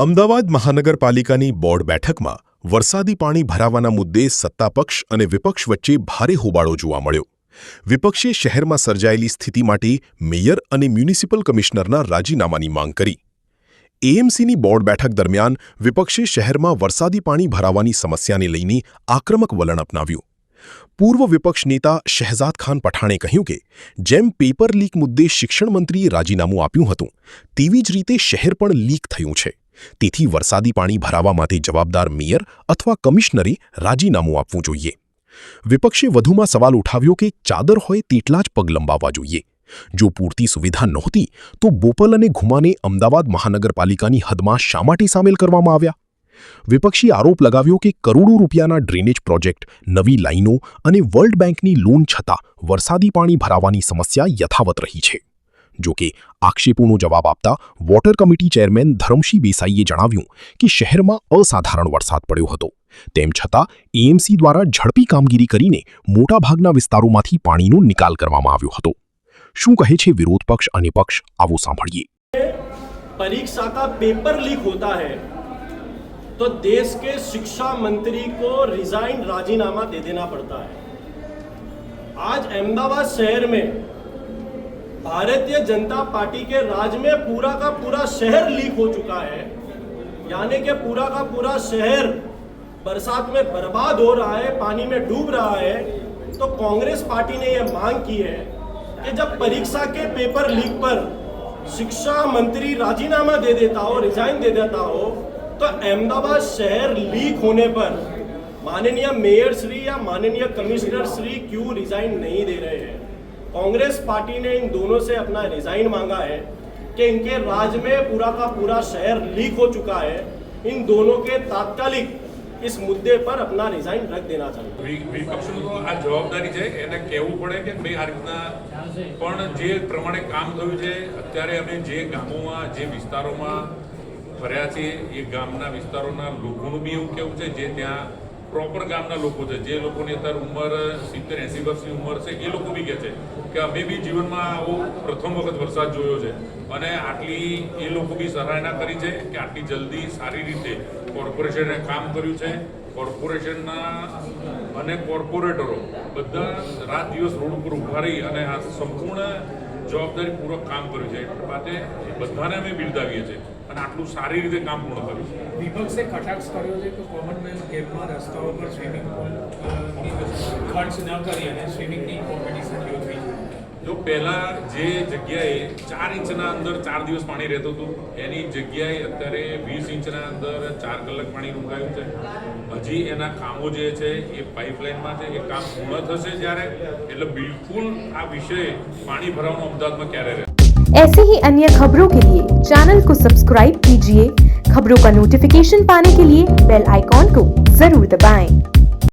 અમદાવાદ મહાનગરપાલિકાની બોર્ડ બેઠકમાં વરસાદી પાણી ભરાવાના મુદ્દે સત્તાપક્ષ અને વિપક્ષ વચ્ચે ભારે હોબાળો જોવા મળ્યો. વિપક્ષે શહેરમાં સર્જાયેલી સ્થિતિ માટે મેયર અને મ્યુનિસિપલ કમિશનરના રાજીનામાની માંગ કરી. એએમસીની બોર્ડ બેઠક દરમિયાન વિપક્ષે શહેરમાં વરસાદી પાણી ભરાવાની સમસ્યાને લઈને આક્રમક વલણ અપનાવ્યું. પૂર્વ વિપક્ષ નેતા શહેજાદ ખાન પઠાણે કહ્યું કે જેમ પેપર લીક મુદ્દે શિક્ષણ મંત્રીએ રાજીનામું આપ્યું હતું તેવી જ રીતે શહેર પણ લીક થયું છે. તેથી વરસાદી પાણી ભરાવા માટે જવાબદાર મેયર અથવા કમિશનરે રાજીનામું આપવું જોઈએ. વિપક્ષે વધુમાં સવાલ ઉઠાવ્યો કે ચાદર હોય તેટલા જ પગ લંબાવવા જોઈએ. જો પૂરતી સુવિધા નહોતી તો બોપલ અને ઘુમાને અમદાવાદ મહાનગરપાલિકાની હદમાં શા માટે સામેલ કરવામાં આવ્યા? વિપક્ષે આરોપ લગાવ્યો કે કરોડો રૂપિયાના ડ્રેનેજ પ્રોજેક્ટ, નવી લાઇનો અને વર્લ્ડ બેંકની લોન છતાં વરસાદી પાણી ભરાવાની સમસ્યા યથાવત રહી છે. જો કે આક્ષેપોનો જવાબ આપતા વોટર કમિટી ચેરમેન ધરમશી દેસાઈએ જણાવ્યું કે શહેરમાં અસાધારણ વરસાદ પડ્યો હતો. તેમ છતાં એએમસી દ્વારા ઝડપી કામગીરી કરીને મોટાભાગના વિસ્તારોમાંથી પાણીનો નિકાલ કરવામાં આવ્યો હતો. શું કહે છે વિરોધ પક્ષ અને પક્ષ, આવો સાંભળીએ. परीक्षा का पेपर लीक होता है तो देश के शिक्षा मंत्री को रिजाइन राजीनामा दे देना पड़ता है. आज अहमदाबाद शहर में भारतीय जनता पार्टी के राज में पूरा का पूरा शहर लीक हो चुका है. यानी कि पूरा का पूरा शहर बरसात में बर्बाद हो रहा है, पानी में डूब रहा है. तो कांग्रेस पार्टी ने यह मांग की है कि जब परीक्षा के पेपर लीक पर शिक्षा मंत्री राजीनामा दे देता हो, रिजाइन दे देता हो, तो अहमदाबाद शहर लीक होने पर माननीय मेयर श्री या माननीय कमिश्नर श्री क्यों रिजाइन नहीं दे रहे हैं? कांग्रेस पार्टी ने इन दोनों से अपना रिजाइन मांगा है कि इनके राज में पूरा का पूरा शहर लीक हो चुका है. इन दोनों के तात्कालिक इस मुद्दे पर अपना रिजाइन रख देना चाहिए. વિપક્ષનું તો આ જવાબદારી છે, એને કહેવું પડે કે ભાઈ આ રીતના પણ જે પ્રમાણે કામ થયું છે, અત્યારે અમે જે ગામોમાં જે વિસ્તારોમાં ફર્યા છીએ એ ગામના વિસ્તારોના લોકોનું બી એવું કહેવું છે, જે ત્યાં પ્રોપર ગામના લોકો છે, જે લોકોની અત્યારે ઉંમર 70-80 વર્ષની ઉંમર છે, એ લોકો બી કહે છે કે અમે બી જીવનમાં આવો પ્રથમ વખત વરસાદ જોયો છે. અને આટલી એ લોકો બી સરાહના કરી છે કે આટલી જલ્દી સારી રીતે કોર્પોરેશને કામ કર્યું છે. કોર્પોરેશનના અને કોર્પોરેટરો બધા રાત દિવસ રોડ ઉપર ઊભા રહી અને આ સંપૂર્ણ જવાબદારીપૂર્વક કામ કર્યું છે. એટલા માટે બધાને અમે બિરદાવીએ છીએ અને આટલું સારી રીતે કામ પૂર્ણ કર્યું છે. વિપક્ષે કટાક્ષ કર્યો છે કે કોમનવેલ્થ ગેમમાં રસ્તાઓ પર સ્વિમિંગ પુલ ખર્ચ ન કરી અને સ્વિમિંગની કોમ્પિટિશન યોજવી. જો પહેલાં જે જગ્યાએ 4 ઇંચના અંદર 4 દિવસ પાણી રહેતું હતું એની જગ્યાએ અત્યારે 20 ઇંચના અંદર 4 કલાક પાણી રોકાયું છે. હજી એના કામો જે છે એ પાઇપલાઇનમાં છે, એ કામ પૂર્ણ થશે જ્યારે, એટલે બિલકુલ આ વિષય પાણી ભરાવાનું અમદાવાદમાં ક્યારે રહે. ऐसे ही अन्य खबरों के लिए चैनल को सब्सक्राइब कीजिए. खबरों का नोटिफिकेशन पाने के लिए बेल आइकॉन को जरूर दबाएं.